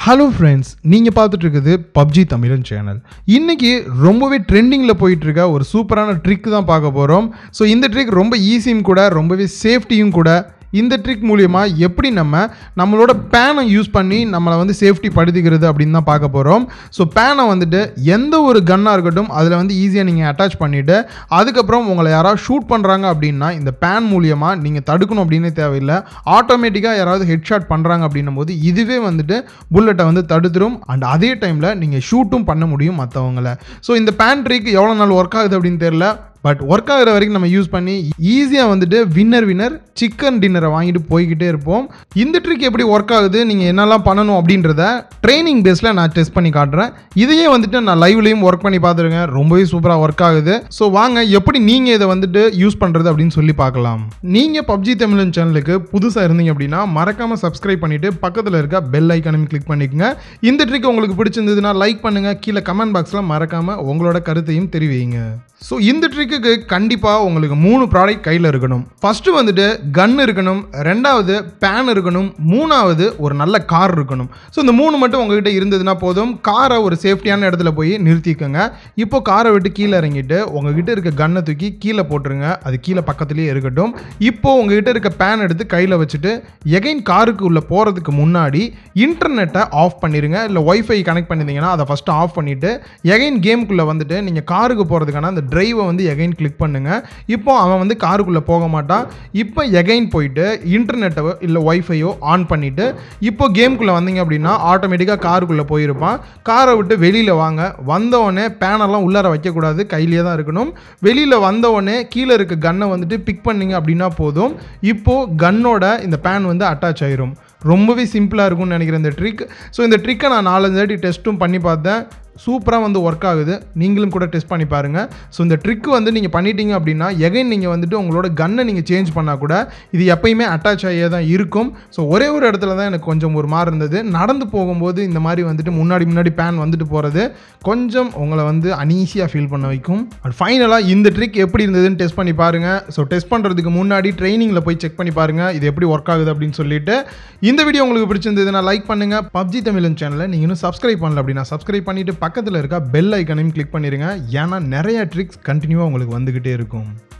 Hello friends, நீங்கள் பார்த்துட்டு இருக்குது பப்ஜி தமிழன் சேனல். இன்றைக்கி ரொம்பவே ட்ரெண்டிங்கில் போயிட்டுருக்க ஒரு சூப்பரான ட்ரிக் தான் பார்க்க போகிறோம். ஸோ இந்த ட்ரிக் ரொம்ப ஈஸியும் கூட, ரொம்பவே சேஃப்டியும் கூட. இந்த ட்ரிக் மூலிமா எப்படி நம்மளோட பேனை யூஸ் பண்ணி நம்மளை வந்து சேஃப்டி படுத்திக்கிறது அப்படின்னு தான் பார்க்க போகிறோம். ஸோ பேனை வந்துட்டு எந்த ஒரு கன்னாக இருக்கட்டும் அதில் வந்து ஈஸியாக நீங்கள் அட்டாச் பண்ணிவிட்டு அதுக்கப்புறம் உங்களை யாராவது ஷூட் பண்ணுறாங்க அப்படின்னா இந்த பேன் மூலியமாக நீங்கள் தடுக்கணும் அப்படின்னே தேவையில்லை. ஆட்டோமேட்டிக்காக யாராவது ஹெட்ஷாட் பண்ணுறாங்க அப்படின்னும் போது இதுவே வந்துட்டு புல்லட்டை வந்து தடுத்துரும். அண்ட் அதே டைமில் நீங்கள் ஷூட்டும் பண்ண முடியும் மற்றவங்களை. ஸோ இந்த பேன் ட்ரிக் எவ்வளோ நாள் ஒர்க் ஆகுது அப்படின்னு தெரியல, பட் ஒர்க் ஆகிற வரைக்கும் நம்ம யூஸ் பண்ணி ஈஸியாக வந்துட்டு வின்னர் சிக்கன் டின்னரை வாங்கிட்டு போய்கிட்டே இருப்போம். இந்த ட்ரிக் எப்படி ஒர்க் ஆகுது, நீங்கள் என்னெல்லாம் பண்ணணும் அப்படின்றத ட்ரைனிங் பேஸில் நான் டெஸ்ட் பண்ணி காட்டுறேன். இதையே வந்துட்டு நான் லைவ்லையும் ஒர்க் பண்ணி பார்த்துருக்கேன், ரொம்பவே சூப்பராக ஒர்க் ஆகுது. ஸோ வாங்க எப்படி நீங்கள் இதை வந்துட்டு யூஸ் பண்ணுறது அப்படின்னு சொல்லி பார்க்கலாம். நீங்கள் பப்ஜி தமிழன் சேனலுக்கு புதுசாக இருந்தீங்க அப்படின்னா மறக்காமல் சப்ஸ்கிரைப் பண்ணிவிட்டு பக்கத்தில் இருக்க பெல் ஐக்கானையும் கிளிக் பண்ணிக்கோங்க. இந்த ட்ரிக் உங்களுக்கு பிடிச்சிருந்ததுன்னா லைக் பண்ணுங்கள், கீழே கமெண்ட் பாக்ஸில் மறக்காமல் உங்களோட கருத்தையும் தெரிவிங்க. ஸோ இந்த ட்ரிக்கு கண்டிப்பாக உங்களுக்கு 3 ப்ராடக்ட் கையில் இருக்கணும். ஃபஸ்ட்டு வந்துட்டு கன் இருக்கணும், ரெண்டாவது பேன் இருக்கணும், மூணாவது ஒரு நல்ல கார் இருக்கணும். ஸோ இந்த 3 மட்டும் உங்ககிட்ட இருந்ததுன்னா போதும். காரை ஒரு சேஃப்டியான இடத்துல போய் நிறுத்திக்கோங்க. இப்போ காரை விட்டு கீழே இறங்கிட்டு உங்ககிட்ட இருக்க கன்னை தூக்கி கீழே போட்டுருங்க, அது கீழே பக்கத்துலேயே இருக்கட்டும். இப்போ உங்ககிட்ட இருக்க பேன் எடுத்து கையில் வச்சுட்டு எகைன் காருக்கு உள்ளே போகிறதுக்கு முன்னாடி இன்டர்நெட்டை ஆஃப் பண்ணிடுங்க. இல்லை ஒய்ஃபை கனெக்ட் பண்ணியிருந்தீங்கன்னா அதை ஃபஸ்ட்டு ஆஃப் பண்ணிவிட்டு எகைன் கேமுக்குள்ளே வந்துட்டு நீங்கள் காருக்கு போகிறதுக்கான அந்த டிரைவை வந்து எகைன் கிளிக் பண்ணுங்க. இப்போ அவன் வந்து காருக்குள்ளே போக மாட்டான். இப்போ எகைன் போயிட்டு இன்டர்நெட்டை இல்லை ஒய்ஃபையோ ஆன் பண்ணிவிட்டு இப்போ கேமுக்குள்ளே வந்தீங்க அப்படின்னா ஆட்டோமேட்டிக்காக காருக்குள்ளே போயிருப்பான். காரை விட்டு வெளியில் வாங்க. வந்தவொடனே பேனெல்லாம் உள்ளார வைக்கக்கூடாது, கையிலே தான் இருக்கணும். வெளியில் வந்தவொடனே கீழே இருக்க கன்னை வந்துட்டு பிக் பண்ணிங்க அப்படின்னா போதும். இப்போது கன்னோட இந்த பேன் வந்து அட்டாச் ஆயிரும். ரொம்பவே சிம்பிளாக இருக்கும்னு நினைக்கிறேன் இந்த ட்ரிக். ஸோ இந்த ட்ரிக்கை நான் 4-5 வாட்டி டெஸ்ட்டும் பண்ணி பார்த்தேன், சூப்பராக வந்து ஒர்க் ஆகுது. நீங்களும் கூட டெஸ்ட் பண்ணி பாருங்கள். ஸோ இந்த ட்ரிக் வந்து நீங்கள் பண்ணிட்டீங்க அப்படின்னா எகைன் நீங்கள் வந்துட்டு உங்களோட கன்னை நீங்கள் சேஞ்ச் பண்ணால் கூட இது எப்பயுமே அட்டாச் ஆகியே தான் இருக்கும். ஸோ ஒரே ஒரு இடத்துல தான் எனக்கு கொஞ்சம் ஒரு மாதிரி இருந்தது. நடந்து போகும்போது இந்த மாதிரி வந்துட்டு முன்னாடி பேன் வந்துட்டு போகிறது கொஞ்சம் உங்களை வந்து அன்ஈஸியாக ஃபீல் பண்ண வைக்கும். அண்ட் ஃபைனலாக இந்த ட்ரிக் எப்படி இருந்ததுன்னு டெஸ்ட் பண்ணி பாருங்கள். ஸோ டெஸ்ட் பண்ணுறதுக்கு முன்னாடி ட்ரைனிங்கில் போய் செக் பண்ணி பாருங்கள் இது எப்படி ஒர்க் ஆகுது அப்படின்னு சொல்லிட்டு. இந்த வீடியோ உங்களுக்கு பிடிச்சிருந்ததுன்னா லைக் பண்ணுங்கள். பப்ஜி தமிழன் சேனலை நீங்கள் இன்னும் சப்ஸ்கிரைப் பண்ணல அப்படின்னா சப்ஸ்கிரைப் பண்ணிவிட்டு பக்கத்தில் இருக்க பெல் ஐக்கனையும் கிளிக் பண்ணிடுங்க. ஏன்னா நிறைய ட்ரிக்ஸ் கண்டினியூவாக உங்களுக்கு வந்துக்கிட்டே இருக்கும்.